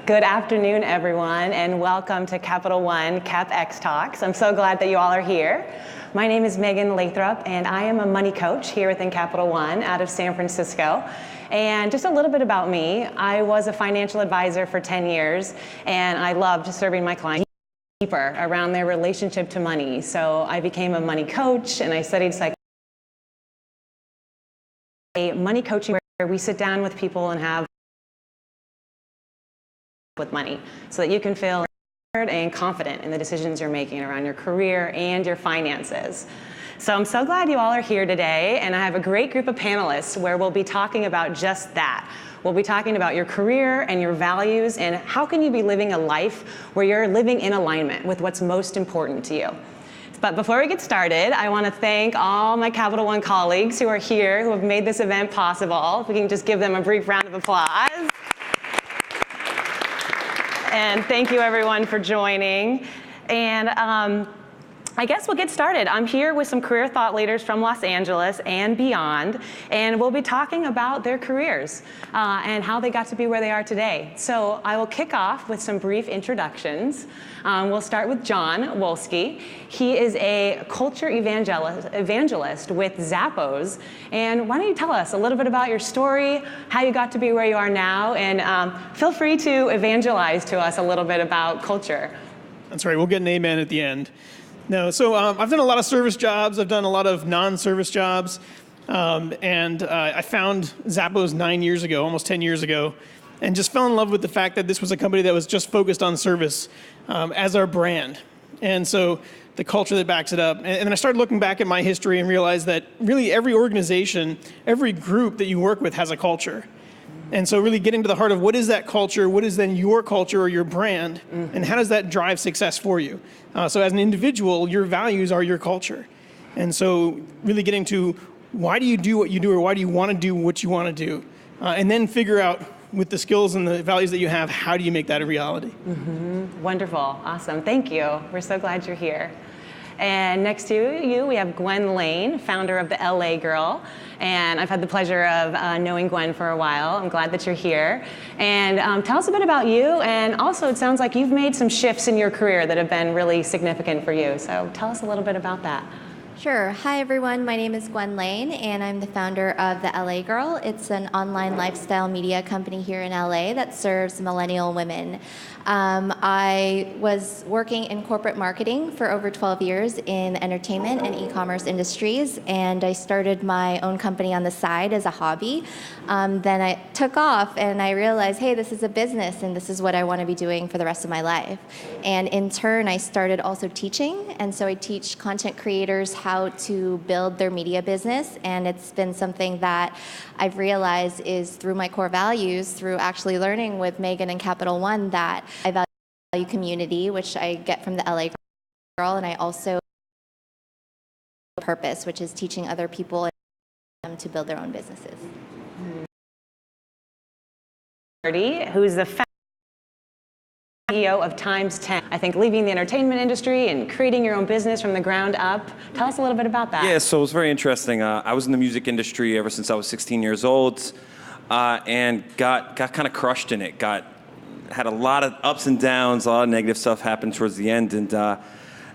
Good afternoon, everyone, and welcome to Capital One CapX Talks. I'm so glad that you all are here. My name is Megan Lathrop, and I am a money coach here within Capital One out of San Francisco. And just a little bit about me, I was a financial advisor for 10 years, and I loved serving my clients deeper around their relationship to money. So I became a money coach, and I studied psychology. A money coaching where we sit down with people and have with money so that you can feel and confident in the decisions you're making around your career and your finances. So I'm so glad you all are here today, and I have a great group of panelists where we'll be talking about just that. We'll be talking about your career and your values and how can you be living a life where you're living in alignment with what's most important to you. But before we get started, I want to thank all my Capital One colleagues who are here, who have made this event possible. If we can just give them a brief round of applause. And thank you everyone for joining. And I guess we'll get started. I'm here with some career thought leaders from Los Angeles and beyond, and we'll be talking about their careers and how they got to be where they are today. So I will kick off with some brief introductions. We'll start with John Wolski. He is a culture evangelist with Zappos. And why don't you tell us a little bit about your story, how you got to be where you are now, and feel free to evangelize to us a little bit about culture. That's right, we'll get an amen at the end. No, so I've done a lot of service jobs. I've done a lot of non-service jobs. And I found Zappos 9 years ago, almost 10 years ago, and just fell in love with the fact that this was a company that was just focused on service as our brand. And so the culture that backs it up. And then I started looking back at my history and realized that really every organization, every group that you work with has a culture. And so really getting to the heart of what is that culture, what is then your culture or your brand, and how does that drive success for you? So as an individual, your values are your culture. And so really getting to why do you do what you do, or why do you want to do what you want to do? And then figure out with the skills and the values that you have, how do you make that a reality? Wonderful, awesome, thank you. We're so glad you're here. And next to you, we have Gwen Lane, founder of the LA Girl. And I've had the pleasure of knowing Gwen for a while. I'm glad that you're here. And tell us a bit about you. And also, it sounds like you've made some shifts in your career that have been really significant for you. So tell us a little bit about that. Sure. Hi, everyone. My name is Gwen Lane, and I'm the founder of the LA Girl. It's an online lifestyle media company here in LA that serves millennial women. I was working in corporate marketing for over 12 years in entertainment and e-commerce industries, and I started my own company on the side as a hobby. Then I took off, and I realized, hey, this is a business, and this is what I want to be doing for the rest of my life. And in turn, I started also teaching, and so I teach content creators how to build their media business, and it's been something that I've realized is through my core values, through actually learning with Megan and Capital One, that I value community, which I get from the LA Girl, and I also purpose, which is teaching other people to build their own businesses. Who's the CEO of Times 10, I think leaving the entertainment industry and creating your own business from the ground up. Tell us a little bit about that. Yeah, so it was very interesting. I was in the music industry ever since I was 16 years old, and got kind of crushed in it. Had a lot of ups and downs, a lot of negative stuff happened towards the end, and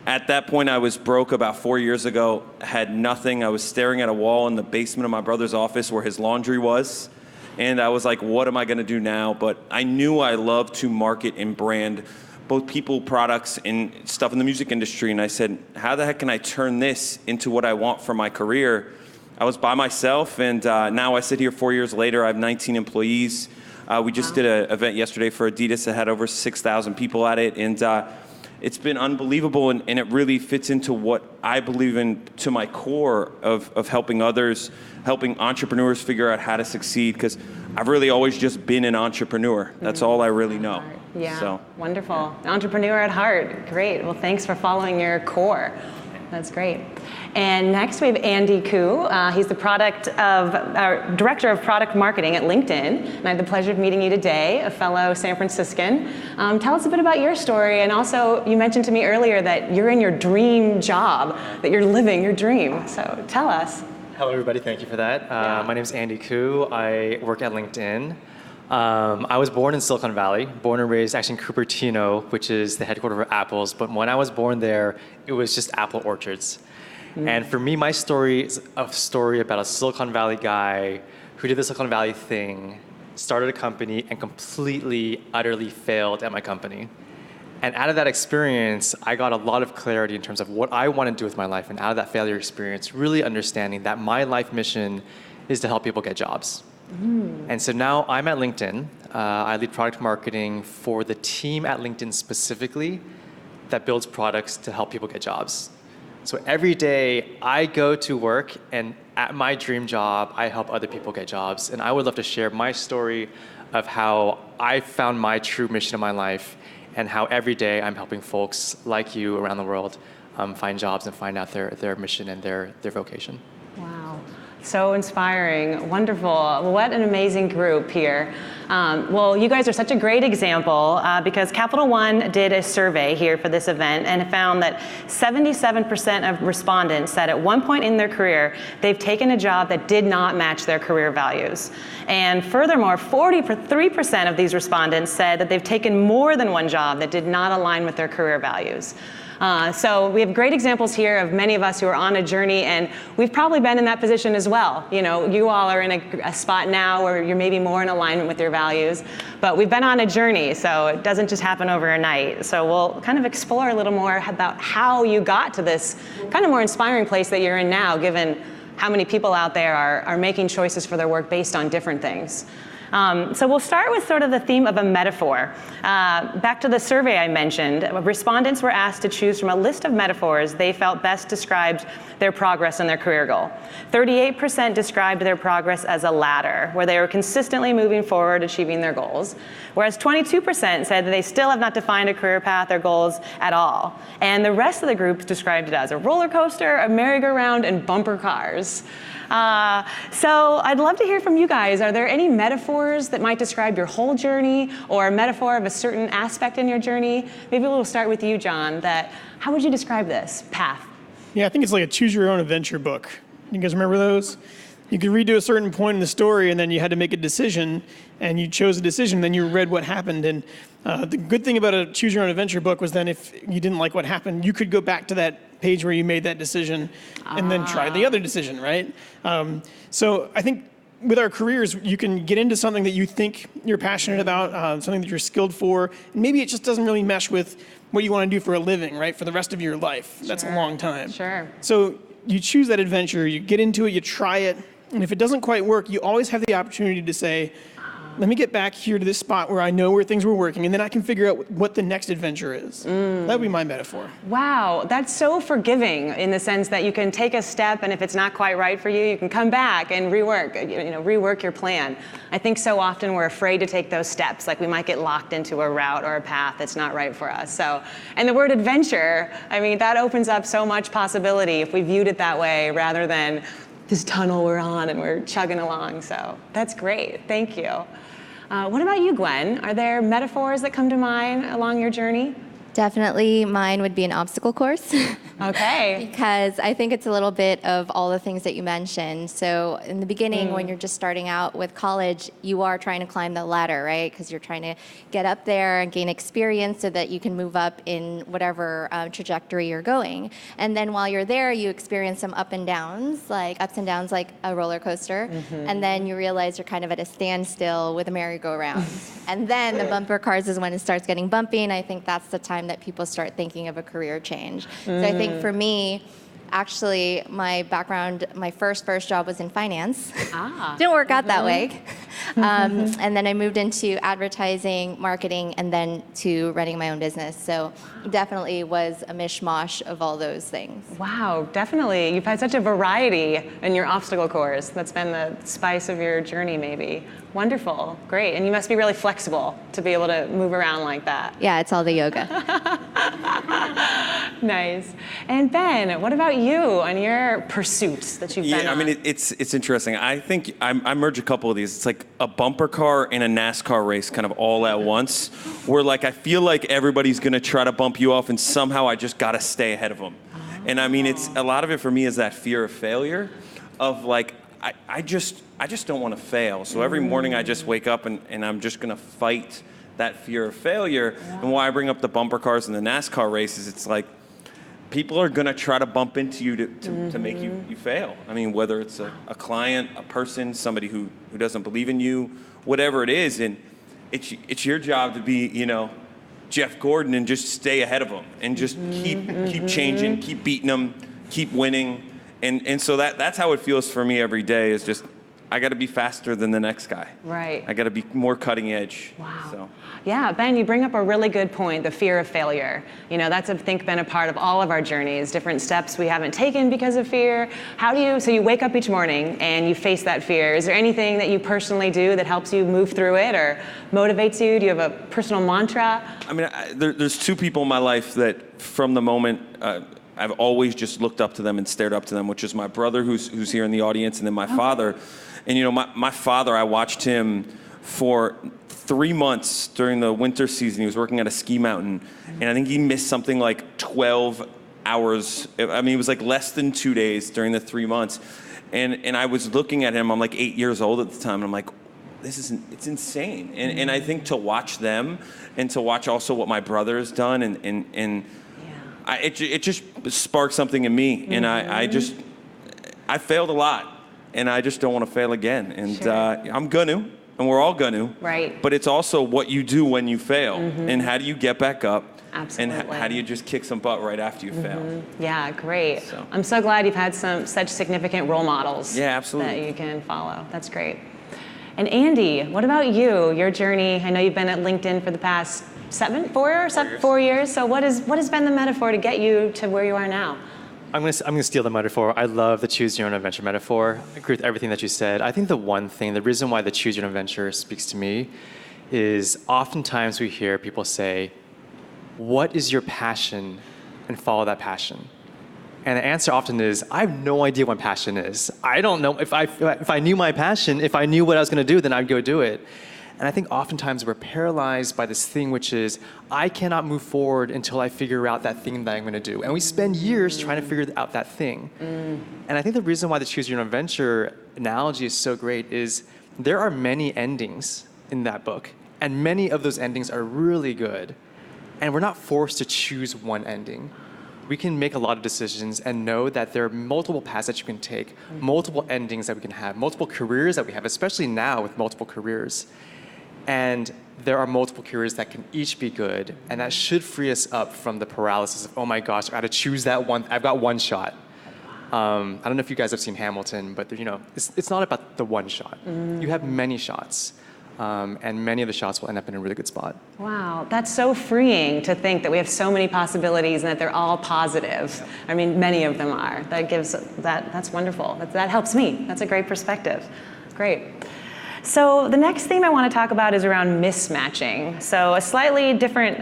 at that point I was broke about 4 years ago, had nothing. I was staring at a wall in the basement of my brother's office where his laundry was. And I was like, what am I going to do now? But I knew I loved to market and brand both people, products, and stuff in the music industry. And I said, how the heck can I turn this into what I want for my career? I was by myself, and now I sit here 4 years later. I have 19 employees. We just did an event yesterday for Adidas that had over 6,000 people at it. And it's been unbelievable, and it really fits into what I believe in, to my core of helping others, helping entrepreneurs figure out how to succeed, because I've really always just been an entrepreneur. That's all I really know. Yeah, so. Wonderful. An entrepreneur at heart. Great. Well, thanks for following your core. That's great. And next we have Andy Koo. He's the Director of Product Marketing at LinkedIn. And I had the pleasure of meeting you today, a fellow San Franciscan. Tell us a bit about your story. And also, you mentioned to me earlier that you're in your dream job, that you're living your dream. So tell us. Hello, everybody. Thank you for that. My name is Andy Koo. I work at LinkedIn. I was born in Silicon Valley, born and raised actually in Cupertino, which is the headquarters of Apple's. But when I was born there, it was just apple orchards. And for me, my story is a story about a Silicon Valley guy who did the Silicon Valley thing, started a company, and completely, utterly failed at my company. And out of that experience, I got a lot of clarity in terms of what I want to do with my life. And out of that failure experience, really understanding that my life mission is to help people get jobs. And so now I'm at LinkedIn. I lead product marketing for the team at LinkedIn specifically that builds products to help people get jobs. So every day I go to work, and at my dream job, I help other people get jobs. And I would love to share my story of how I found my true mission in my life and how every day I'm helping folks like you around the world find jobs and find out their mission and their vocation. Wow. So inspiring, wonderful. What an amazing group here. Well, you guys are such a great example because Capital One did a survey here for this event and found that 77% of respondents said at one point in their career, they've taken a job that did not match their career values. And furthermore, 43% of these respondents said that they've taken more than one job that did not align with their career values. So we have great examples here of many of us who are on a journey, and we've probably been in that position as well. You know, you all are in a spot now where you're maybe more in alignment with your values, but we've been on a journey, so it doesn't just happen overnight. So we'll kind of explore a little more about how you got to this kind of more inspiring place that you're in now, given how many people out there are making choices for their work based on different things. So we'll start with sort of the theme of a metaphor. Back to the survey I mentioned, respondents were asked to choose from a list of metaphors they felt best described their progress in their career goal. 38% described their progress as a ladder, where they were consistently moving forward, achieving their goals, whereas 22% said that they still have not defined a career path or goals at all. And the rest of the group described it as a roller coaster, a merry-go-round, and bumper cars. So I'd love to hear from you guys. Are there any metaphors that might describe your whole journey or a metaphor of a certain aspect in your journey? Maybe we'll start with you, John. How would you describe this path? Yeah, I think it's like a choose your own adventure book. You guys remember those? You could read to a certain point in the story, and then you had to make a decision, and you chose a decision, then you read what happened. And the good thing about a choose your own adventure book was then if you didn't like what happened, you could go back to that page where you made that decision and then try the other decision, right? So I think with our careers, you can get into something that you think you're passionate about, something that you're skilled for, and maybe it just doesn't really mesh with what you want to do for a living, right? For the rest of your life. That's a long time. Sure. So you choose that adventure, you get into it, you try it, and if it doesn't quite work, you always have the opportunity to say, let me get back here to this spot where I know where things were working, and then I can figure out what the next adventure is. That would be my metaphor. Wow, that's so forgiving in the sense that you can take a step, and if it's not quite right for you, you can come back and rework your plan. I think so often we're afraid to take those steps, like we might get locked into a route or a path that's not right for us. So, and the word adventure, I mean, that opens up so much possibility if we viewed it that way rather than this tunnel we're on and we're chugging along. So that's great. Thank you. What about you, Gwen? Are there metaphors that come to mind along your journey? Definitely mine would be an obstacle course. Okay. Because I think it's a little bit of all the things that you mentioned. So in the beginning, when you're just starting out with college, you are trying to climb the ladder, right? Because you're trying to get up there and gain experience so that you can move up in whatever trajectory you're going. And then while you're there, you experience some ups and downs like a roller coaster. And then you realize you're kind of at a standstill with a merry-go-round. And then the bumper cars is when it starts getting bumpy, and I think that's the time that people start thinking of a career change. So I think for me, actually, my background, my first job was in finance. Didn't work out that way. And then I moved into advertising, marketing, and then to running my own business. So definitely was a mishmash of all those things. Wow, definitely. You've had such a variety in your obstacle course. That's been the spice of your journey, maybe. Wonderful, great. And you must be really flexible to be able to move around like that. Yeah, it's all the yoga. Nice. And Ben, what about you and your pursuits that you've been on? Yeah, I mean, it's interesting. I think I merge a couple of these. It's like a bumper car and a NASCAR race kind of all at once, where like I feel like everybody's going to try to bump you off, and somehow I just got to stay ahead of them. And I mean, it's a lot of it for me is that fear of failure, of like, I just don't want to fail. So every morning I just wake up and I'm just going to fight that fear of failure. Yeah. And why I bring up the bumper cars and the NASCAR races, it's like people are going to try to bump into you to make you fail. I mean, whether it's a client, a person, somebody who doesn't believe in you, whatever it is. And it's your job to be, Jeff Gordon and just stay ahead of them and just keep changing, keep beating them, keep winning. And so that's how it feels for me every day, is just I got to be faster than the next guy. Right. I got to be more cutting edge. Wow. So. Yeah, Ben, you bring up a really good point, the fear of failure. That's, I think, been a part of all of our journeys, different steps we haven't taken because of fear. So you wake up each morning and you face that fear. Is there anything that you personally do that helps you move through it or motivates you? Do you have a personal mantra? I mean, there's two people in my life that from the moment, I've always just looked up to them and stared up to them, which is my brother who's here in the audience, and then my father. And my father, I watched him for 3 months during the winter season. He was working at a ski mountain, and I think he missed something like 12 hours. I mean, it was like less than 2 days during the 3 months. And I was looking at him, I'm like 8 years old at the time, and I'm like, it's insane. And I think to watch them and to watch also what my brother has done it just sparked something in me, and I failed a lot, and I just don't want to fail again. And sure. I'm gonna, and we're all gonna. Right. But it's also what you do when you fail, and how do you get back up? Absolutely. And how do you just kick some butt right after you fail? Yeah, great. So. I'm so glad you've had such significant role models. Yeah, absolutely. That you can follow. That's great. And Andy, what about you? Your journey? I know you've been at LinkedIn for the past 4 years. So what has been the metaphor to get you to where you are now? I'm gonna steal the metaphor. I love the choose your own adventure metaphor. I agree with everything that you said. I think the reason why the choose your own adventure speaks to me is oftentimes we hear people say, what is your passion? And follow that passion. And the answer often is, I have no idea what passion is. I don't know. If I knew my passion, if I knew what I was gonna do, then I'd go do it. And I think oftentimes we're paralyzed by this thing, which is, I cannot move forward until I figure out that thing that I'm going to do. And we spend years trying to figure out that thing. And I think the reason why the choose your own adventure analogy is so great is there are many endings in that book. And many of those endings are really good. And we're not forced to choose one ending. We can make a lot of decisions and know that there are multiple paths that you can take, multiple endings that we can have, multiple careers that we have, especially now with multiple careers. And there are multiple careers that can each be good, and that should free us up from the paralysis of, oh my gosh, I got to choose that one. I've got one shot. I don't know if you guys have seen Hamilton, but it's not about the one shot. You have many shots, and many of the shots will end up in a really good spot. Wow, that's so freeing to think that we have so many possibilities and that they're all positive. I mean, many of them are. That's wonderful. That helps me. That's a great perspective. Great. So the next theme I want to talk about is around mismatching. So a slightly different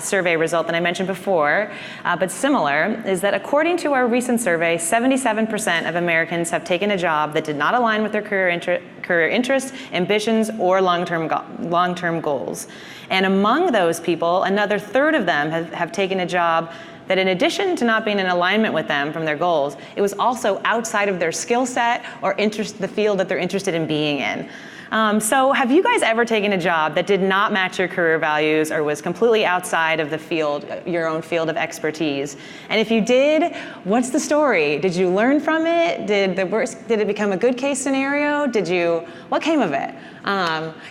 survey result than I mentioned before, but similar, is that according to our recent survey, 77% of Americans have taken a job that did not align with their career interests, ambitions, or long-term goals. And among those people, another third of them have taken a job that in addition to not being in alignment with them from their goals, it was also outside of their skill set or the field that they're interested in being in. So have you guys ever taken a job that did not match your career values or was completely outside of the field, your own field of expertise? And if you did, what's the story? Did you learn from it? Did it become a good case scenario? What came of it?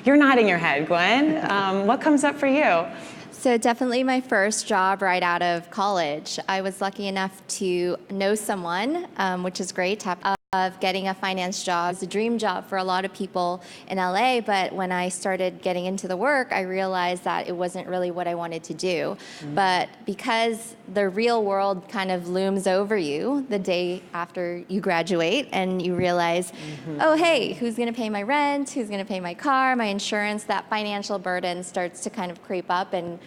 You're nodding your head, Gwen. What comes up for you? So definitely my first job right out of college. I was lucky enough to know someone, which is great, of getting a finance job. It's a dream job for a lot of people in LA, but when I started getting into the work, I realized that it wasn't really what I wanted to do. But because the real world kind of looms over you the day after you graduate and you realize, oh, hey, who's gonna pay my rent? Who's gonna pay my car, my insurance? That financial burden starts to kind of creep up, and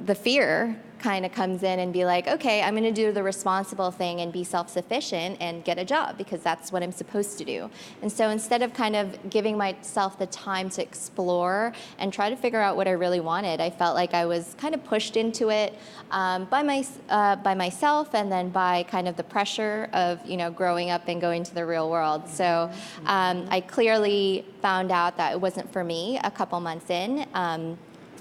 the fear kind of comes in and be like, okay, I'm going to do the responsible thing and be self-sufficient and get a job because that's what I'm supposed to do. And so instead of kind of giving myself the time to explore and try to figure out what I really wanted, I felt like I was kind of pushed into it by myself, and then by kind of the pressure of growing up and going to the real world. So I clearly found out that it wasn't for me a couple months in.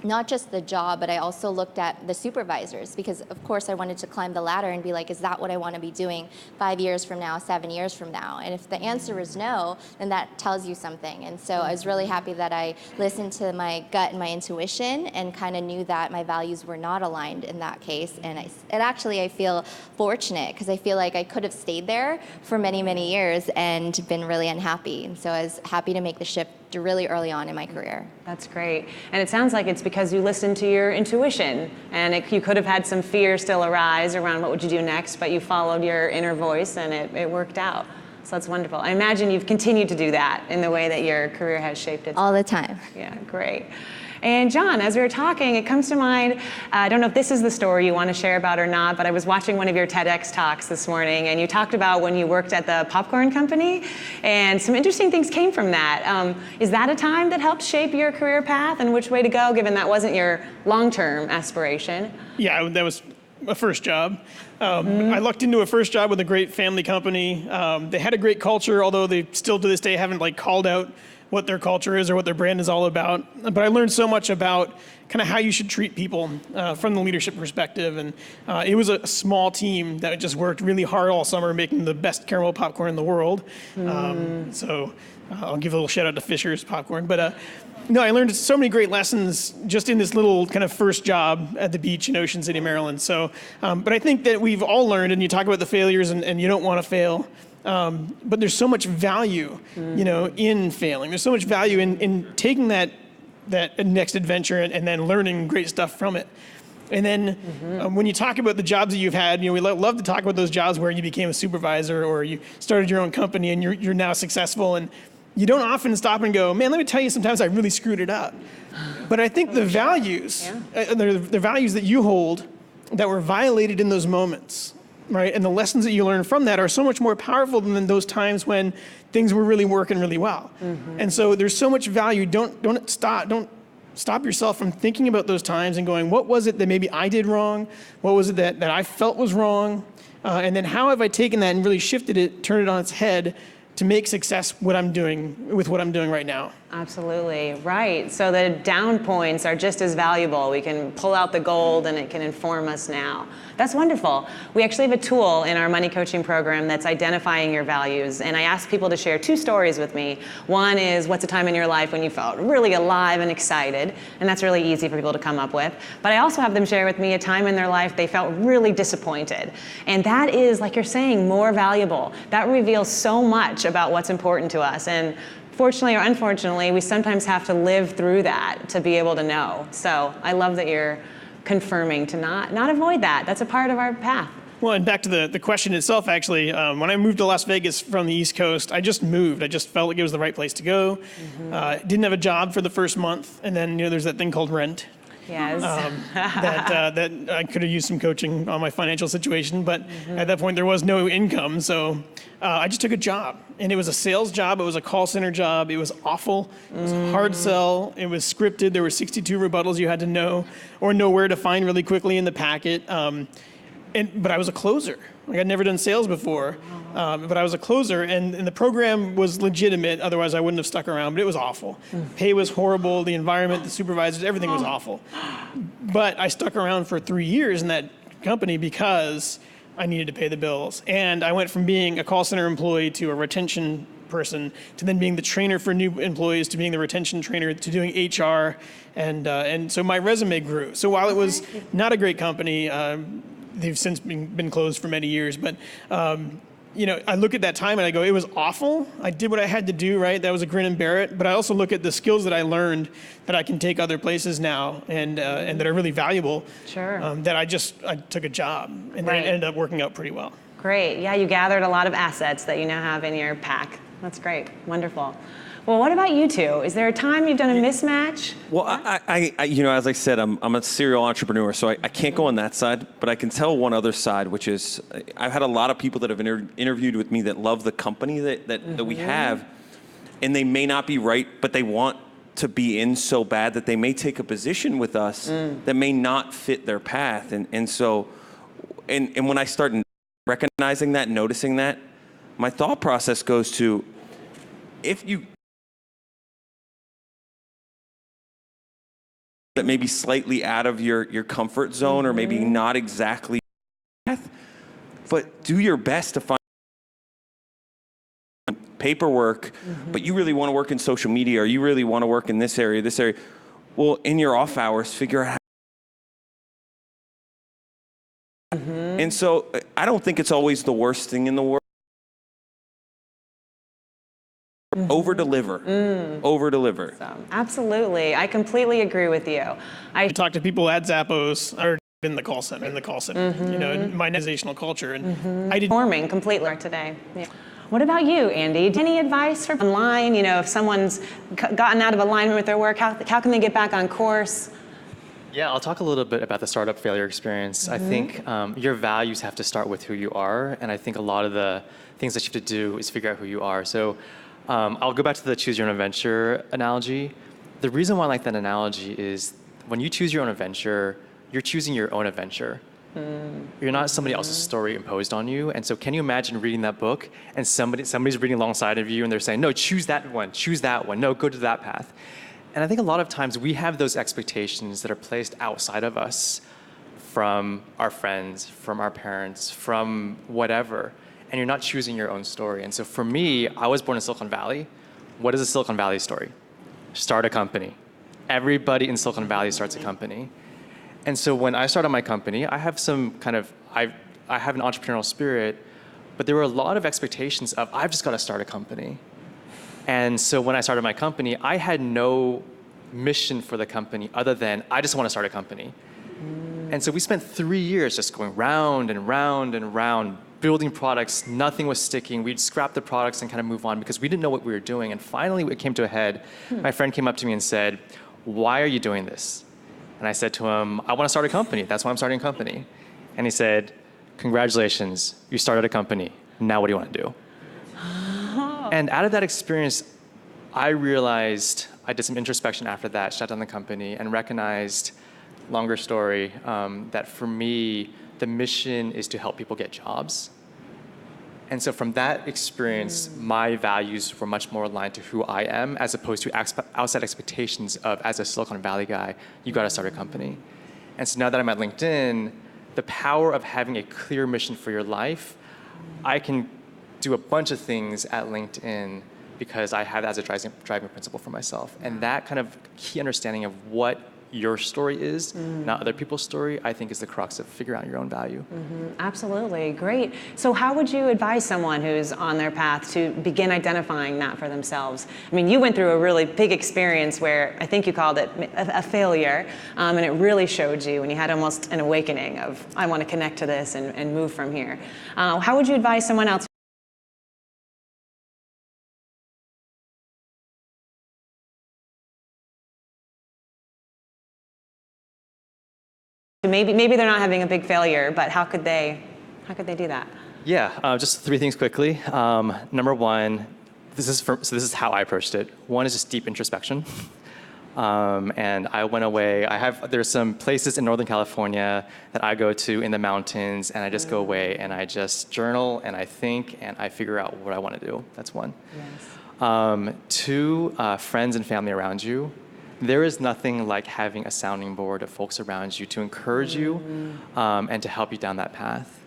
Not just the job, but I also looked at the supervisors, because of course I wanted to climb the ladder and be like, is that what I want to be doing 5 years from now, 7 years from now? And if the answer is no, then that tells you something. And so I was really happy that I listened to my gut and my intuition and kind of knew that my values were not aligned in that case. And I feel fortunate, because I feel like I could have stayed there for many, many years and been really unhappy. And so I was happy to make the shift really early on in my career. That's great. And it sounds like it's because you listened to your intuition, and you could have had some fear still arise around what would you do next, but you followed your inner voice and it worked out. So that's wonderful. I imagine you've continued to do that in the way that your career has shaped it. All the time. Yeah, great. And John, as we were talking, it comes to mind, I don't know if this is the story you want to share about or not, but I was watching one of your TEDx talks this morning, and you talked about when you worked at the popcorn company, and some interesting things came from that. Is that a time that helped shape your career path and which way to go, given that wasn't your long-term aspiration? Yeah, that was my first job. I lucked into a first job with a great family company. They had a great culture, although they still to this day haven't called out what their culture is or what their brand is all about. But I learned so much about kind of how you should treat people from the leadership perspective. And it was a small team that just worked really hard all summer making the best caramel popcorn in the world. So I'll give a little shout out to Fisher's Popcorn. But no, I learned so many great lessons just in this little kind of first job at the beach in Ocean City, Maryland. So, but I think that we've all learned, and you talk about the failures and you don't want to fail. But there's so much value, in failing. There's so much value in taking that next adventure and then learning great stuff from it. And then when you talk about the jobs that you've had, we love to talk about those jobs where you became a supervisor or you started your own company and you're now successful. And you don't often stop and go, man, let me tell you, sometimes I really screwed it up. But I think the values, the values that you hold that were violated in those moments, right? And the lessons that you learn from that are so much more powerful than those times when things were really working really well. And so there's so much value. Don't stop yourself from thinking about those times and going, what was it that maybe I did wrong? What was it that I felt was wrong? And then how have I taken that and really shifted it, turned it on its head to make success what I'm doing right now? Absolutely, right. So the down points are just as valuable. We can pull out the gold and it can inform us now. That's wonderful. We actually have a tool in our money coaching program that's identifying your values. And I ask people to share 2 stories with me. One is, what's a time in your life when you felt really alive and excited? And that's really easy for people to come up with. But I also have them share with me a time in their life they felt really disappointed. And that is, like you're saying, more valuable. That reveals so much about what's important to us. And fortunately or unfortunately, we sometimes have to live through that to be able to know. So I love that you're confirming to not avoid that. That's a part of our path. Well, and back to the question itself, actually, when I moved to Las Vegas from the East Coast, I just moved. I just felt like it was the right place to go. Didn't have a job for the first month, and then there's that thing called rent. Yes. That I could have used some coaching on my financial situation, but at that point there was no income, so I just took a job, and it was a sales job. It was a call center job. It was awful. It was a hard sell. It was scripted. There were 62 rebuttals you had to know or know where to find really quickly in the packet. But I was a closer. I'd never done sales before, but I was a closer, and the program was legitimate. Otherwise, I wouldn't have stuck around. But it was awful. Pay was horrible. The environment, the supervisors, everything was awful. But I stuck around for 3 years in that company because I needed to pay the bills. And I went from being a call center employee to a retention person to then being the trainer for new employees to being the retention trainer to doing HR, and so my resume grew. So while it was not a great company. They've since been closed for many years, but I look at that time and I go, it was awful. I did what I had to do, right? That was a grin and bear it. But I also look at the skills that I learned that I can take other places now and that are really valuable. Sure. That I took a job and then it ended up working out pretty well. Great. Yeah, you gathered a lot of assets that you now have in your pack. That's great. Wonderful. Well, what about you two? Is there a time you've done a mismatch? Well, as I said, I'm a serial entrepreneur, so I can't go on that side, but I can tell one other side, which is I've had a lot of people that have interviewed with me that love the company that we have, and they may not be right, but they want to be in so bad that they may take a position with us that may not fit their path. And so when I start recognizing that, noticing that, my thought process goes to, if you that may be slightly out of your comfort zone or maybe not exactly, but do your best to find paperwork, but you really want to work in social media or you really want to work in this area. Well, in your off hours, figure out how. And so I don't think it's always the worst thing in the world. Over-deliver. So, absolutely. I completely agree with you. I talk to people at Zappos or in the call center, in my organizational culture. And I did Forming completely today. Yeah. What about you, Andy? Any advice for online? If someone's gotten out of alignment with their work, how can they get back on course? Yeah, I'll talk a little bit about the startup failure experience. I think your values have to start with who you are, and I think a lot of the things that you have to do is figure out who you are. So I'll go back to the choose your own adventure analogy. The reason why I like that analogy is when you choose your own adventure, you're choosing your own adventure. You're not somebody else's story imposed on you. And so can you imagine reading that book and somebody's reading alongside of you and they're saying, no, choose that one, no, go to that path. And I think a lot of times we have those expectations that are placed outside of us from our friends, from our parents, from whatever, and you're not choosing your own story. And so for me, I was born in Silicon Valley. What is a Silicon Valley story? Start a company. Everybody in Silicon Valley starts a company. And so when I started my company, I have I have an entrepreneurial spirit, but there were a lot of expectations of, I've just got to start a company. And so when I started my company, I had no mission for the company other than, I just want to start a company. And so we spent 3 years just going round and round and round, building products. Nothing was sticking. We'd scrap the products and kind of move on because we didn't know what we were doing. And finally, it came to a head. My friend came up to me and said, why are you doing this? And I said to him, I want to start a company. That's why I'm starting a company. And he said, congratulations, you started a company. Now what do you want to do? And out of that experience, I realized, I did some introspection after that, shut down the company, and recognized, longer story, that for me, the mission is to help people get jobs. And so from that experience, my values were much more aligned to who I am, as opposed to outside expectations of, as a Silicon Valley guy, you got to start a company. And so now that I'm at LinkedIn, the power of having a clear mission for your life, I can do a bunch of things at LinkedIn because I have that as a driving principle for myself. And that kind of key understanding of what your story is, not other people's story, I think is the crux of figuring out your own value. Absolutely, great. So how would you advise someone who's on their path to begin identifying that for themselves? I mean, you went through a really big experience where I think you called it a failure, and it really showed you, and you had almost an awakening of, I want to connect to this and move from here. How would you advise someone else? Maybe they're not having a big failure, but how could they do that? Yeah, just 3 things quickly. Number one, this is how I approached it. One is just deep introspection. And I went away. There's some places in Northern California that I go to in the mountains, and I just go away and I just journal and I think and I figure out what I want to do. That's one. Yes. 2, friends and family around you. There is nothing like having a sounding board of folks around you to encourage you and to help you down that path.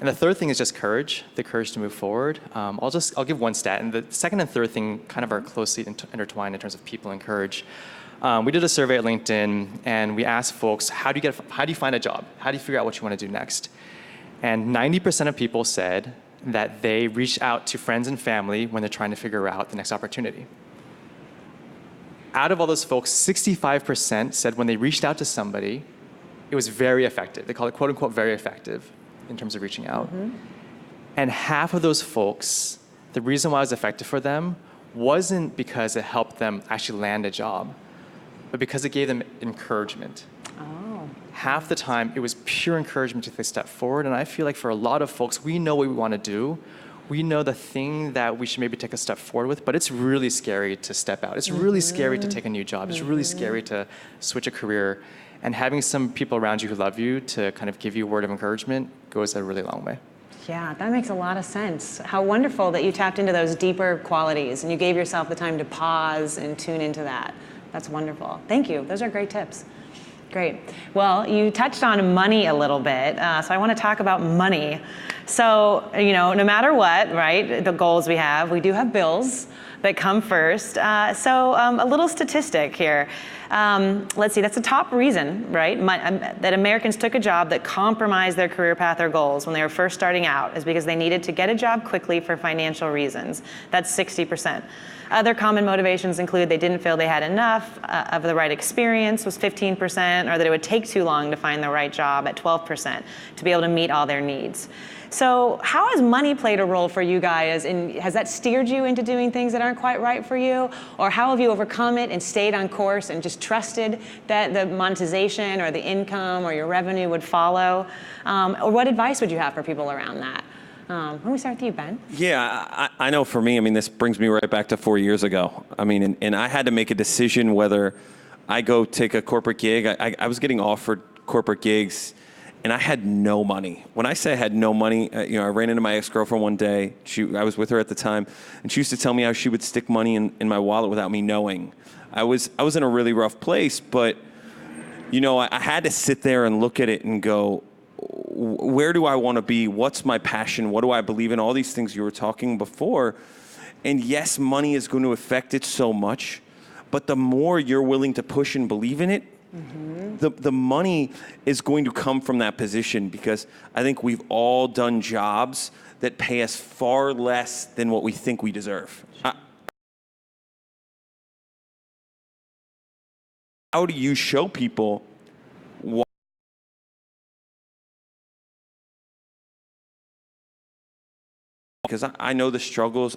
And the 3rd thing is just courage, the courage to move forward. I'll give one stat, and the 2nd and 3rd thing kind of are closely intertwined in terms of people and courage. We did a survey at LinkedIn, and we asked folks, how do you find a job? How do you figure out what you want to do next? And 90% of people said that they reach out to friends and family when they're trying to figure out the next opportunity. Out of all those folks, 65% said when they reached out to somebody, it was very effective. They call it, quote unquote, very effective in terms of reaching out. And half of those folks, the reason why it was effective for them wasn't because it helped them actually land a job, but because it gave them encouragement. Half the time, it was pure encouragement to take a step forward. And I feel like for a lot of folks, we know what we want to do. We know the thing that we should maybe take a step forward with, but it's really scary to step out. It's really scary to take a new job. It's really scary to switch a career. And having some people around you who love you to kind of give you a word of encouragement goes a really long way. Yeah, that makes a lot of sense. How wonderful that you tapped into those deeper qualities and you gave yourself the time to pause and tune into that. That's wonderful. Thank you. Those are great tips. Great. Well, you touched on money a little bit, so I want to talk about money. So, no matter what, right, the goals we do have bills that come first. So a little statistic here. Let's see, that's the top reason, right, that Americans took a job that compromised their career path or goals when they were first starting out is because they needed to get a job quickly for financial reasons. That's 60%. Other common motivations include they didn't feel they had enough of the right experience, was 15%, or that it would take too long to find the right job at 12% to be able to meet all their needs. So how has money played a role for you guys? And has that steered you into doing things that aren't quite right for you? Or how have you overcome it and stayed on course and just trusted that the monetization or the income or your revenue would follow? Or what advice would you have for people around that? Why don't we start with you, Ben? Yeah, I know for me, this brings me right back to 4 years ago. And I had to make a decision whether I go take a corporate gig. I was getting offered corporate gigs, and I had no money. When I say I had no money, I ran into my ex-girlfriend one day. I was with her at the time, and she used to tell me how she would stick money in my wallet without me knowing. I was in a really rough place, but I had to sit there and look at it and go, where do I want to be? What's my passion? What do I believe in? All these things you were talking before. And yes, money is going to affect it so much, but the more you're willing to push and believe in it, the money is going to come from that position, because I think we've all done jobs that pay us far less than what we think we deserve. How do you show people why? Because I know the struggles.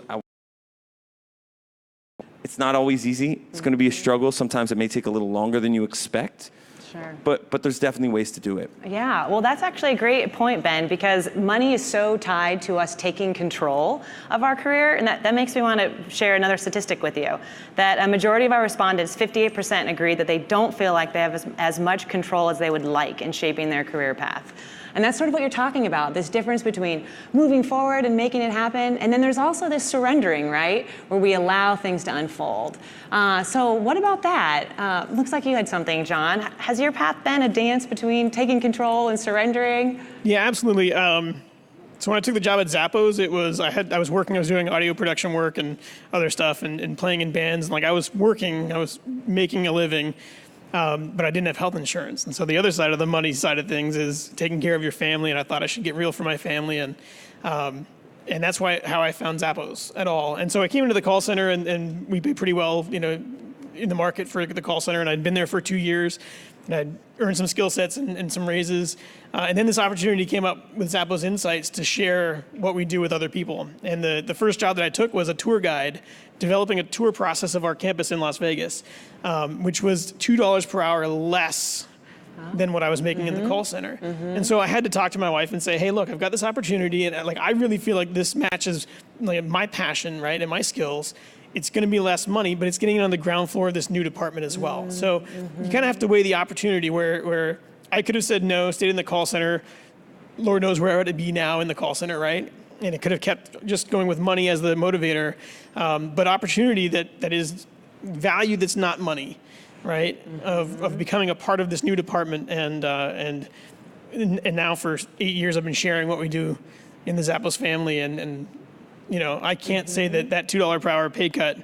It's not always easy. It's going to be a struggle. Sometimes it may take a little longer than you expect. Sure. But there's definitely ways to do it. Yeah, well, that's actually a great point, Ben, because money is so tied to us taking control of our career, and that makes me want to share another statistic with you, that a majority of our respondents, 58%, agree that they don't feel like they have as much control as they would like in shaping their career path. And that's sort of what you're talking about, this difference between moving forward and making it happen, and then there's also this surrendering, right, where we allow things to unfold. So what about that? Looks like you had something, John. Has your path been a dance between taking control and surrendering? Yeah, absolutely. So when I took the job at Zappos, I was doing audio production work and other stuff and playing in bands. And I was making a living. But I didn't have health insurance. And so the other side of the money side of things is taking care of your family. And I thought I should get real for my family. And that's how I found Zappos at all. And so I came into the call center and we paid pretty well, in the market for the call center. And I'd been there for 2 years. And I'd earned some skill sets and some raises. And then this opportunity came up with Zappos Insights to share what we do with other people. And the first job that I took was a tour guide, developing a tour process of our campus in Las Vegas, which was $2 per hour less than what I was making in the call center. And so I had to talk to my wife and say, hey, look, I've got this opportunity, and I really feel like this matches my passion, right, and my skills. It's going to be less money, but it's getting it on the ground floor of this new department as well. So you kind of have to weigh the opportunity where I could have said no, stayed in the call center. Lord knows where I would be now in the call center, right? And it could have kept just going with money as the motivator, but opportunity that is value that's not money, right? Of becoming a part of this new department, and now for 8 years I've been sharing what we do in the Zappos family, and I can't say that $2 per hour pay cut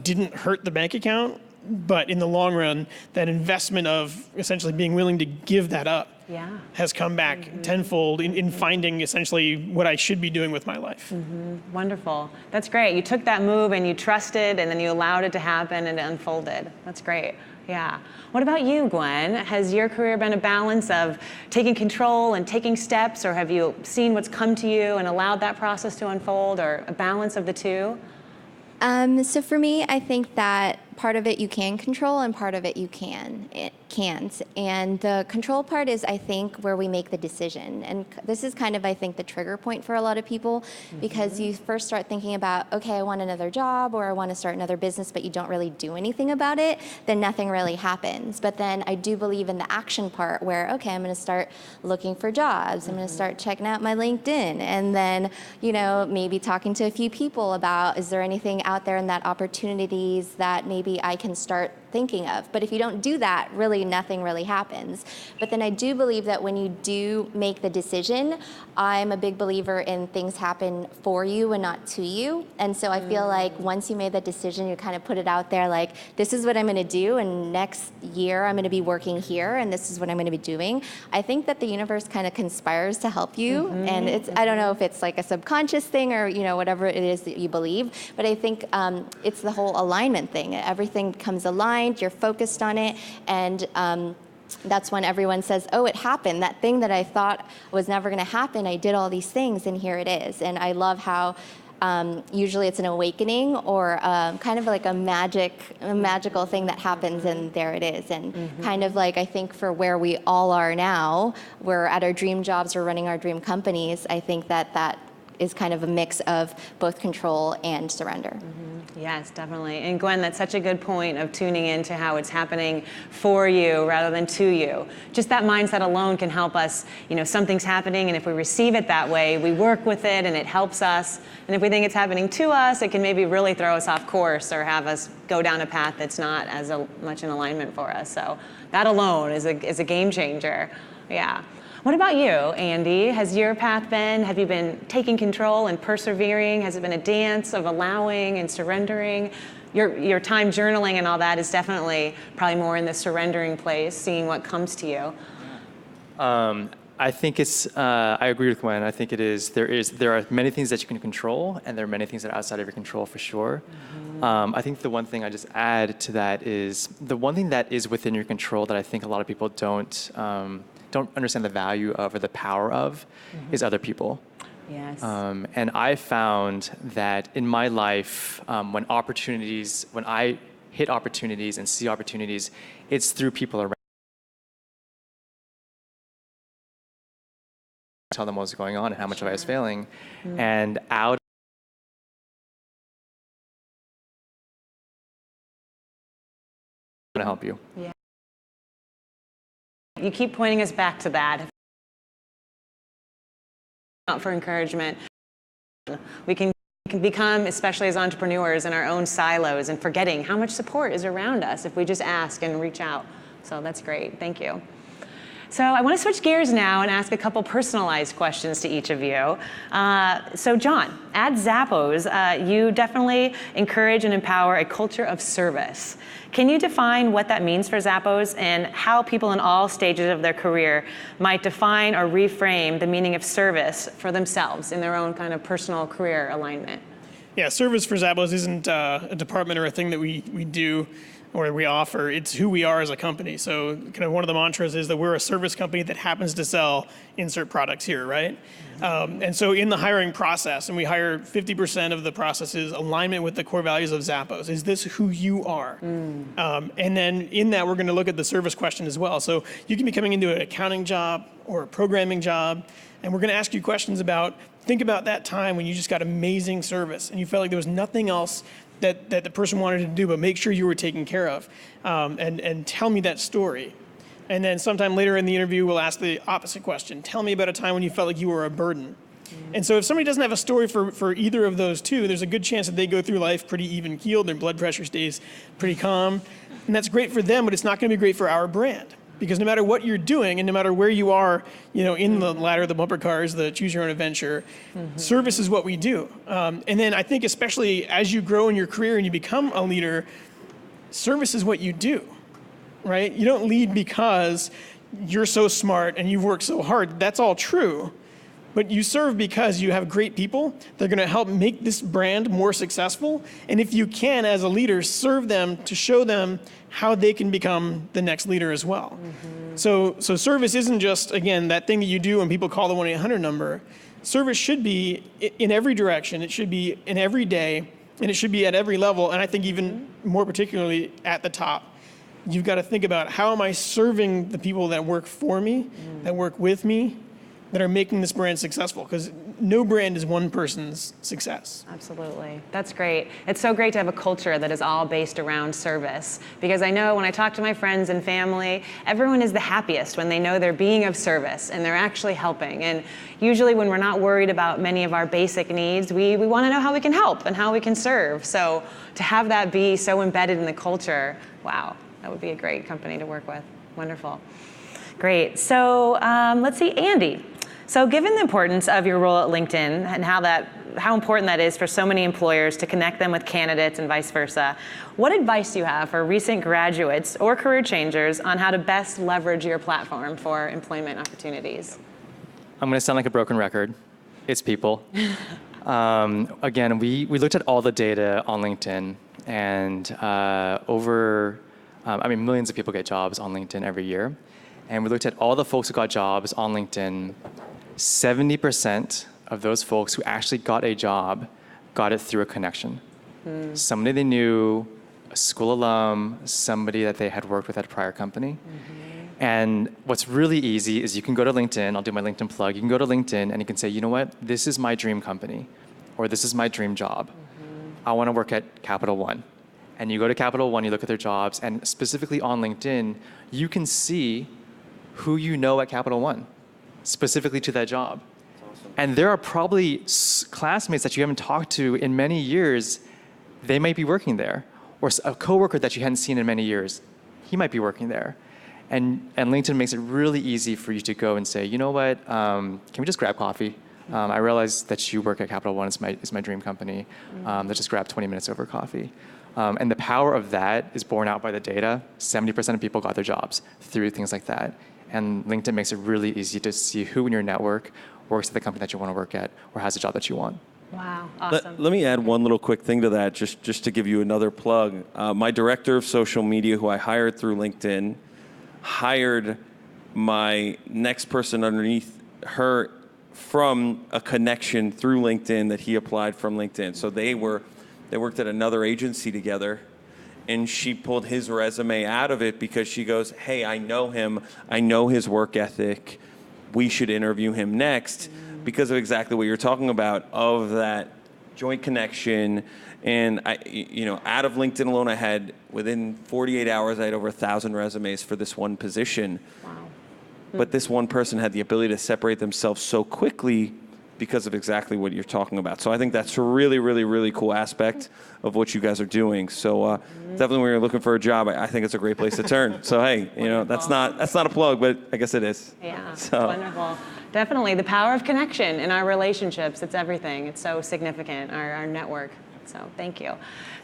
didn't hurt the bank account, but in the long run, that investment of essentially being willing to give that up has come back tenfold in finding essentially what I should be doing with my life. Wonderful. That's great. You took that move and you trusted, and then you allowed it to happen and it unfolded. That's great. Yeah. What about you, Gwen? Has your career been a balance of taking control and taking steps, or have you seen what's come to you and allowed that process to unfold, or a balance of the two? So for me, I think that part of it you can control and part of it you can't. And the control part is, I think, where we make the decision. And this is kind of, I think, the trigger point for a lot of people, because you first start thinking about, okay, I want another job or I want to start another business, but you don't really do anything about it, then nothing really happens. But then I do believe in the action part where, okay, I'm going to start looking for jobs. I'm going to start checking out my LinkedIn, and then, maybe talking to a few people about, is there anything out there in that opportunities that maybe I can start thinking of. But if you don't do that, really nothing really happens. But then I do believe that when you do make the decision, I'm a big believer in things happen for you and not to you. And so I feel like once you made that decision, you kind of put it out there like, this is what I'm going to do, and next year I'm going to be working here, and this is what I'm going to be doing. I think that the universe kind of conspires to help you. And I don't know if it's like a subconscious thing or, whatever it is that you believe, but I think it's the whole alignment thing. Everything becomes aligned, you're focused on it, and that's when everyone says, oh, it happened. That thing that I thought was never going to happen, I did all these things, and here it is. And I love how usually it's an awakening or kind of like a magical thing that happens, and there it is. And kind of like, I think for where we all are now, we're at our dream jobs, we're running our dream companies. I think that is kind of a mix of both control and surrender. Yes, definitely. And Gwen, that's such a good point of tuning into how it's happening for you rather than to you. Just that mindset alone can help us, something's happening, and if we receive it that way, we work with it and it helps us. And if we think it's happening to us, it can maybe really throw us off course or have us go down a path that's not as much in alignment for us. So that alone is a game changer. Yeah. What about you, Andy? Has your path been, have you been taking control and persevering? Has it been a dance of allowing and surrendering? Your time journaling and all that is definitely probably more in the surrendering place, seeing what comes to you. I think I agree with Gwen. I think it is, there are many things that you can control, and there are many things that are outside of your control for sure. I think the one thing I just add to that is, the one thing that is within your control that I think a lot of people don't understand the value of or the power of is other people. Yes. And I found that in my life, when I hit opportunities and see opportunities, it's through people around. Tell them what was going on and how much I was failing, and out. To help you. Yeah. You keep pointing us back to that. For encouragement, we can become, especially as entrepreneurs, in our own silos and forgetting how much support is around us if we just ask and reach out. So that's great. Thank you. So I want to switch gears now and ask a couple personalized questions to each of you. So John, at Zappos, you definitely encourage and empower a culture of service. Can you define what that means for Zappos and how people in all stages of their career might define or reframe the meaning of service for themselves in their own kind of personal career alignment? Yeah, service for Zappos isn't a department or a thing that we do or we offer. It's who we are as a company. So kind of one of the mantras is that we're a service company that happens to sell insert products here, right? And so in the hiring process, and we hire 50% of the process is alignment with the core values of Zappos. Is this who you are? And then in that, we're going to look at the service question as well. So you can be coming into an accounting job or a programming job, and we're going to ask you questions about, think about that time when you just got amazing service and you felt like there was nothing else that the person wanted to do, but make sure you were taken care of, and tell me that story. And then sometime later in the interview, we'll ask the opposite question. Tell me about a time when you felt like you were a burden. And so if somebody doesn't have a story for either of those two, there's a good chance that they go through life pretty even-keeled, their blood pressure stays pretty calm, and that's great for them, but it's not going to be great for our brand. Because no matter what you're doing and no matter where you are, in the ladder, the bumper cars, the choose your own adventure, service is what we do. And then I think especially as you grow in your career and you become a leader, service is what you do, right? You don't lead because you're so smart and you've worked so hard. That's all true. But you serve because you have great people. They're going to help make this brand more successful. And if you can, as a leader, serve them to show them how they can become the next leader as well. So service isn't just, again, that thing that you do when people call the 1-800 number. Service should be in every direction. It should be in every day. And it should be at every level, and I think even more particularly at the top. You've got to think about, how am I serving the people that work for me, that work with me, that are making this brand successful? Because no brand is one person's success. Absolutely. That's great. It's so great to have a culture that is all based around service, because I know when I talk to my friends and family, everyone is the happiest when they know they're being of service and they're actually helping. And usually when we're not worried about many of our basic needs, we want to know how we can help and how we can serve. So to have that be so embedded in the culture, wow, that would be a great company to work with. Wonderful. Great. So let's see, Andy. So given the importance of your role at LinkedIn and how important that is for so many employers to connect them with candidates and vice versa, what advice do you have for recent graduates or career changers on how to best leverage your platform for employment opportunities? I'm going to sound like a broken record. It's people. Again, we looked at all the data on LinkedIn, and millions of people get jobs on LinkedIn every year. And we looked at all the folks who got jobs on LinkedIn. 70% of those folks who actually got a job got it through a connection. Somebody they knew, a school alum, somebody that they had worked with at a prior company. And what's really easy is you can go to LinkedIn, I'll do my LinkedIn plug, you can go to LinkedIn and you can say, you know what, this is my dream company, or this is my dream job. I want to work at Capital One. And you go to Capital One, you look at their jobs, and specifically on LinkedIn, you can see who you know at Capital One, specifically to that job. And there are probably classmates that you haven't talked to in many years, they might be working there. Or a coworker that you hadn't seen in many years, he might be working there. And LinkedIn makes it really easy for you to go and say, you know what, can we just grab coffee? I realize that you work at Capital One, it's my dream company. Let's just grab 20 minutes over coffee. And the power of that is borne out by the data. 70% of people got their jobs through things like that. And LinkedIn makes it really easy to see who in your network works at the company that you want to work at or has a job that you want. Wow, awesome. Let me add one little quick thing to that, just to give you another plug. My director of social media, who I hired through LinkedIn, hired my next person underneath her from a connection through LinkedIn that he applied from LinkedIn. So they worked at another agency together, and she pulled his resume out of it because she goes, hey, I know him, I know his work ethic, we should interview him next, because of exactly what you're talking about, of that joint connection. And out of LinkedIn alone, I had, within 48 hours, I had over 1,000 resumes for this one position. Wow. But this one person had the ability to separate themselves so quickly because of exactly what you're talking about. So I think that's a really, really, really cool aspect of what you guys are doing. So definitely when you're looking for a job, I think it's a great place to turn. So hey, that's not a plug, but I guess it is. Yeah, So. wonderful. Definitely, the power of connection in our relationships, it's everything. It's so significant, our network. So thank you.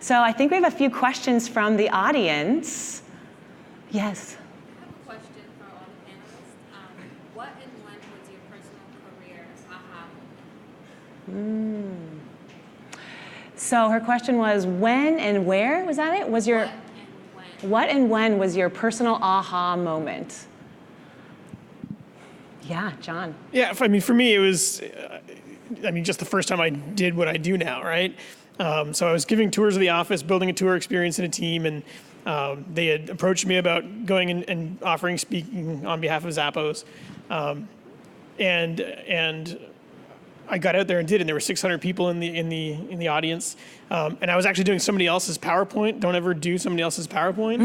So I think we have a few questions from the audience. Yes. Question for all the panelists. What and when was your personal career aha? So her question was, when and where, was that it? Was your, what and when was your personal aha moment? Yeah, John. Yeah, for me, it was, just the first time I did what I do now, right? So I was giving tours of the office, building a tour experience in a team, and they had approached me about going and offering speaking on behalf of Zappos. And I got out there and did, and there were 600 people in the audience, and I was actually doing somebody else's PowerPoint. Don't ever do somebody else's PowerPoint.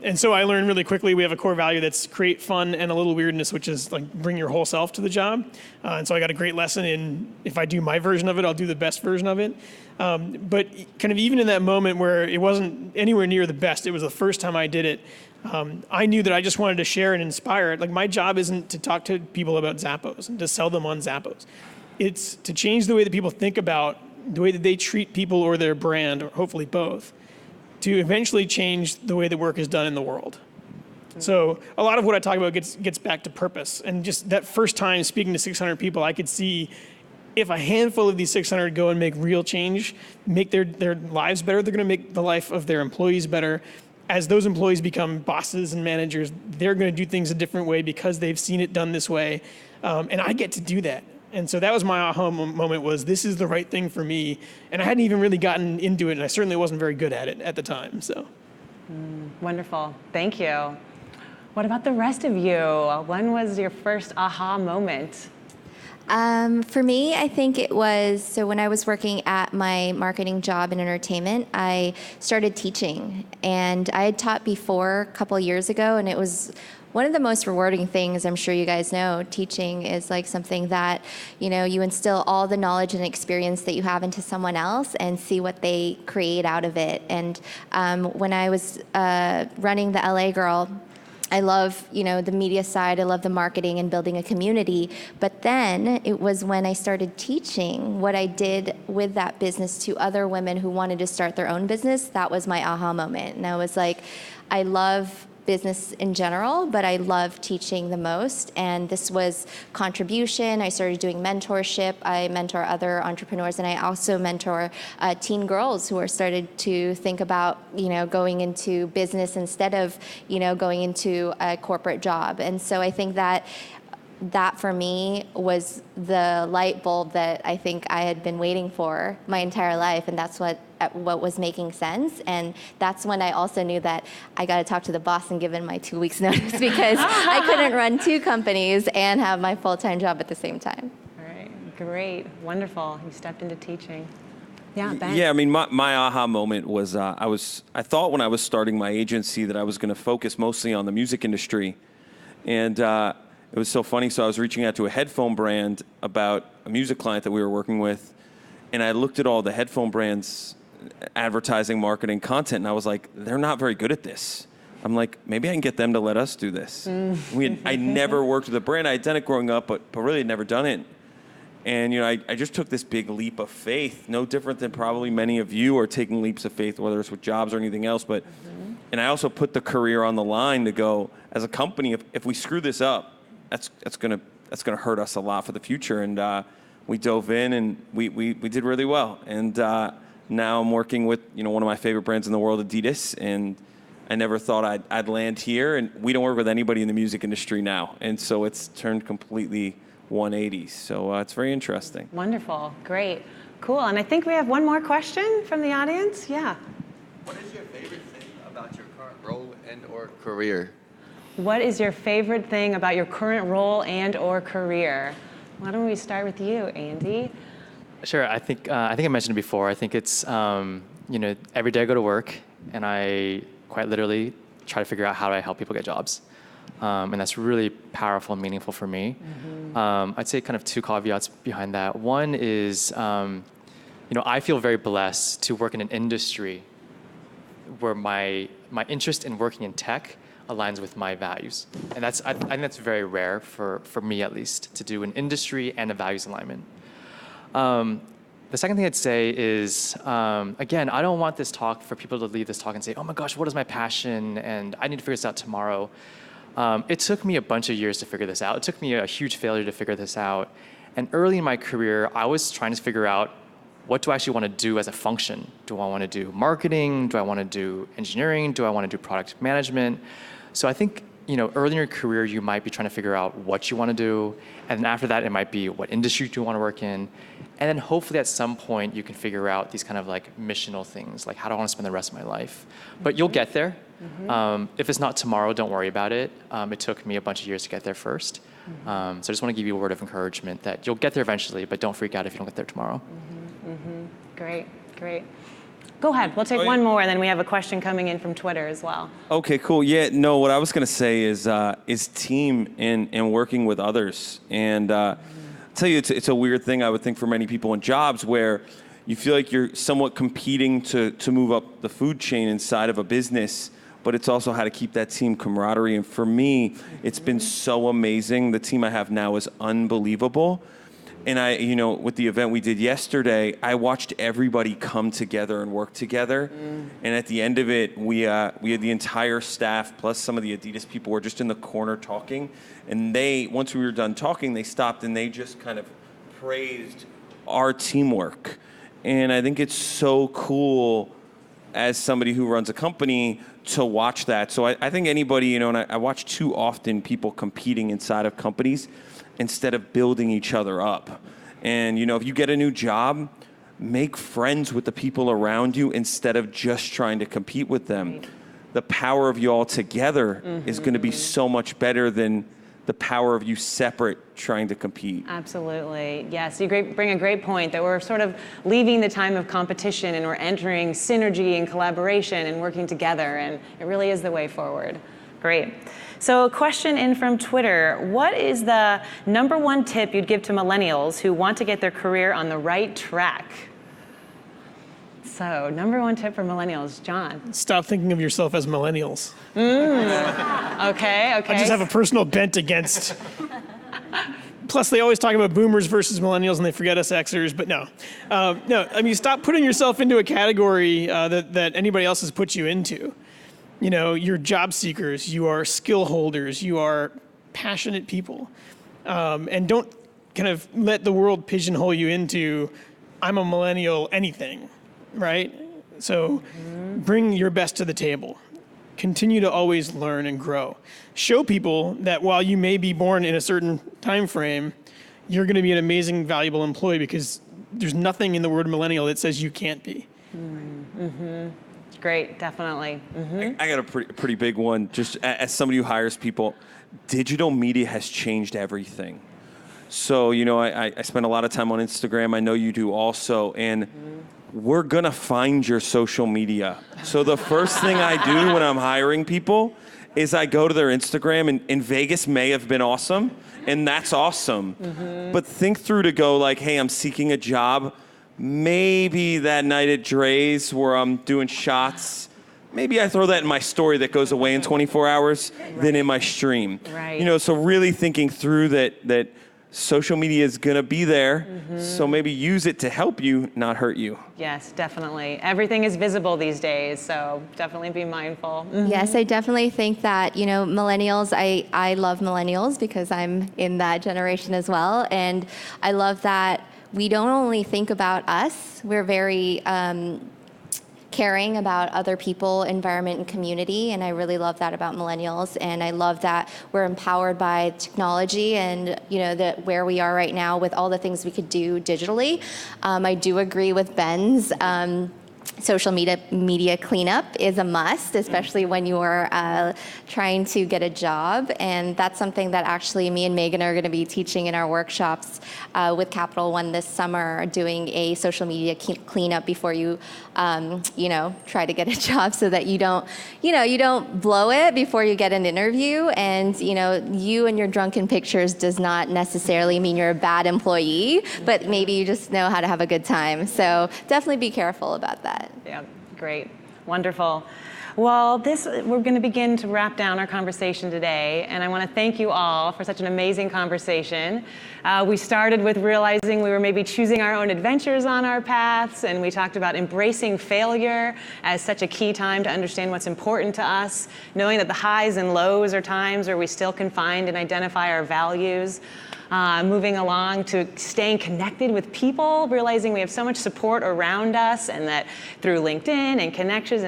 And so I learned really quickly we have a core value that's create fun and a little weirdness, which is like bring your whole self to the job. And so I got a great lesson in, if I do my version of it, I'll do the best version of it. But kind of even in that moment where it wasn't anywhere near the best, it was the first time I did it. I knew that I just wanted to share and inspire. Like, my job isn't to talk to people about Zappos and to sell them on Zappos. It's to change the way that people think about the way that they treat people or their brand, or hopefully both, to eventually change the way that work is done in the world. So a lot of what I talk about gets back to purpose. And just that first time speaking to 600 people, I could see if a handful of these 600 go and make real change, make their lives better, they're going to make the life of their employees better. As those employees become bosses and managers, they're going to do things a different way because they've seen it done this way. And I get to do that. And so that was my aha moment was this is the right thing for me. And I hadn't even really gotten into it, and I certainly wasn't very good at it at the time. So. Wonderful. Thank you. What about the rest of you? When was your first aha moment? For me, I think it was, so when I was working at my marketing job in entertainment, I started teaching. And I had taught before a couple years ago, and it was one of the most rewarding things. I'm sure you guys know, teaching is like something that, you instill all the knowledge and experience that you have into someone else and see what they create out of it. And when I was running the LA Girl, I love, the media side. I love the marketing and building a community. But then it was when I started teaching what I did with that business to other women who wanted to start their own business. That was my aha moment. And I was like, I love business in general, but I love teaching the most. And this was contribution. I started doing mentorship. I mentor other entrepreneurs, and I also mentor teen girls who are started to think about, going into business instead of, going into a corporate job. And so I think that for me was the light bulb that I think I had been waiting for my entire life, and that's what was making sense. And that's when I also knew that I got to talk to the boss and give in my 2 weeks notice because I couldn't run 2 companies and have my full-time job at the same time. All right, great, wonderful. You stepped into teaching. Yeah, Ben. Yeah, I mean, my aha moment was I thought when I was starting my agency that I was going to focus mostly on the music industry, and it was so funny. So I was reaching out to a headphone brand about a music client that we were working with, and I looked at all the headphone brands' advertising, marketing, content, and I was like, they're not very good at this. I'm like, maybe I can get them to let us do this. I never worked with a brand. I had done it growing up, but really had never done it. And I just took this big leap of faith, no different than probably many of you are taking leaps of faith, whether it's with jobs or anything else. But and I also put the career on the line to go, as a company, if we screw this up, that's gonna hurt us a lot for the future. And we dove in and we did really well. And now I'm working with one of my favorite brands in the world, Adidas, and I never thought I'd land here. And we don't work with anybody in the music industry now, and so it's turned completely 180. So it's very interesting. Wonderful, great, cool. And I think we have one more question from the audience. Yeah. What is your favorite thing about your current role and/or career? What is your favorite thing about your current role and or career? Why don't we start with you, Andy? Sure. I think I mentioned it before. I think it's every day I go to work and I quite literally try to figure out how do I help people get jobs, and that's really powerful and meaningful for me. I'd say kind of 2 caveats behind that. One is I feel very blessed to work in an industry where my interest in working in tech aligns with my values, and I think that's very rare for me at least to do an industry and a values alignment. The second thing I'd say is, again, I don't want this talk for people to leave this talk and say, oh my gosh, what is my passion? And I need to figure this out tomorrow. It took me a bunch of years to figure this out. It took me a huge failure to figure this out. And early in my career, I was trying to figure out, what do I actually want to do as a function? Do I want to do marketing? Do I want to do engineering? Do I want to do product management? So I think, early in your career, you might be trying to figure out what you want to do. And then after that, it might be what industry do you want to work in. And then hopefully at some point, you can figure out these kind of like missional things, like how do I want to spend the rest of my life? But you'll get there. If it's not tomorrow, don't worry about it. It took me a bunch of years to get there first. So I just want to give you a word of encouragement that you'll get there eventually, but don't freak out if you don't get there tomorrow. Great, great. Go ahead, we'll take one more, and then we have a question coming in from Twitter as well. Okay, cool. Yeah, no, what I was going to say is team and working with others. And I'll tell you, it's a weird thing, I would think, for many people in jobs where you feel like you're somewhat competing to move up the food chain inside of a business, but it's also how to keep that team camaraderie. And for me, it's been so amazing. The team I have now is unbelievable. And with the event we did yesterday, I watched everybody come together and work together. And at the end of it, we had the entire staff plus some of the Adidas people were just in the corner talking. And once we were done talking, they stopped and they just kind of praised our teamwork. And I think it's so cool as somebody who runs a company to watch that. So I think anybody, and I watch too often people competing inside of companies. instead of building each other up. And if you get a new job, make friends with the people around you instead of just trying to compete with them. Right. The power of you all together is going to be so much better than the power of you separate trying to compete. Absolutely. Yes, you bring a great point that we're sort of leaving the time of competition and we're entering synergy and collaboration and working together, and it really is the way forward. Great. So a question in from Twitter. What is the #1 tip you'd give to millennials who want to get their career on the right track? So #1 tip for millennials, John. Stop thinking of yourself as millennials. Okay. I just have a personal bent against. Plus, they always talk about boomers versus millennials, and they forget us Xers. But no. I mean, stop putting yourself into a category that anybody else has put you into. You're job seekers, you are skill holders, you are passionate people. And don't kind of let the world pigeonhole you into, I'm a millennial anything, right? So bring your best to the table. Continue to always learn and grow. Show people that while you may be born in a certain time frame, you're going to be an amazing, valuable employee, because there's nothing in the word millennial that says you can't be. Great, definitely. I got a pretty big one. Just as somebody who hires people, digital media has changed everything. So, I spend a lot of time on Instagram. I know you do also. And we're going to find your social media. So the first thing I do when I'm hiring people is I go to their Instagram, and Vegas may have been awesome, and that's awesome. But think through to go like, hey, I'm seeking a job. Maybe that night at Dre's where I'm doing shots, maybe I throw that in my story that goes away in 24 hours than in my stream. Right. So really thinking through that social media is going to be there, so maybe use it to help you, not hurt you. Yes, definitely. Everything is visible these days, so definitely be mindful. Yes, I definitely think that, millennials, I love millennials because I'm in that generation as well. And I love that we don't only think about us, we're very caring about other people, environment, and community. And I really love that about millennials. And I love that we're empowered by technology and, where we are right now with all the things we could do digitally. I do agree with Ben's. Social media cleanup is a must, especially when you are trying to get a job. And that's something that actually me and Megan are going to be teaching in our workshops with Capital One this summer, doing a social media cleanup before you, try to get a job, so that you don't blow it before you get an interview. And, you and your drunken pictures does not necessarily mean you're a bad employee, but maybe you just know how to have a good time. So definitely be careful about that. Yeah, great. Wonderful. Well, we're going to begin to wrap down our conversation today, and I want to thank you all for such an amazing conversation. We started with realizing we were maybe choosing our own adventures on our paths, and we talked about embracing failure as such a key time to understand what's important to us, knowing that the highs and lows are times where we still can find and identify our values. Moving along to staying connected with people, realizing we have so much support around us, and that through LinkedIn and connections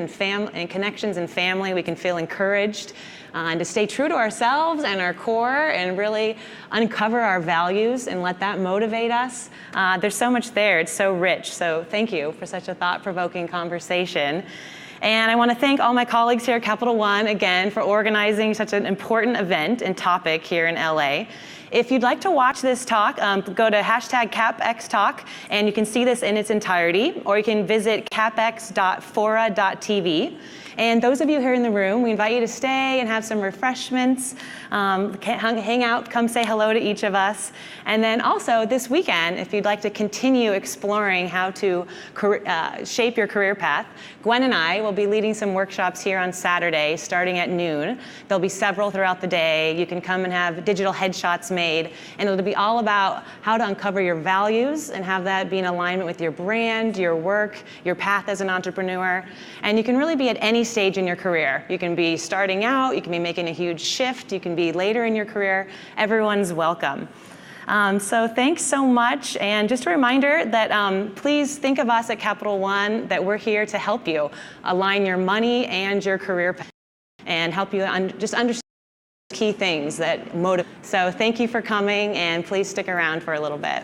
and family, we can feel encouraged, and to stay true to ourselves and our core, and really uncover our values and let that motivate us. There's so much there. It's so rich. So thank you for such a thought-provoking conversation. And I want to thank all my colleagues here at Capital One again for organizing such an important event and topic here in LA. If you'd like to watch this talk, go to #CapXTalk, and you can see this in its entirety, or you can visit capx.fora.tv. And those of you here in the room, we invite you to stay and have some refreshments, hang out, come say hello to each of us. And then also this weekend, if you'd like to continue exploring how to shape your career path, Gwen and I will be leading some workshops here on Saturday starting at noon. There'll be several throughout the day. You can come and have digital headshots made, and it'll be all about how to uncover your values and have that be in alignment with your brand, your work, your path as an entrepreneur. And you can really be at any stage in your career. You can be starting out, you can be making a huge shift, you can be later in your career. Everyone's welcome. So thanks so much, and just a reminder that please think of us at Capital One, that we're here to help you align your money and your career path and help you just understand key things that motivate. So thank you for coming, and please stick around for a little bit.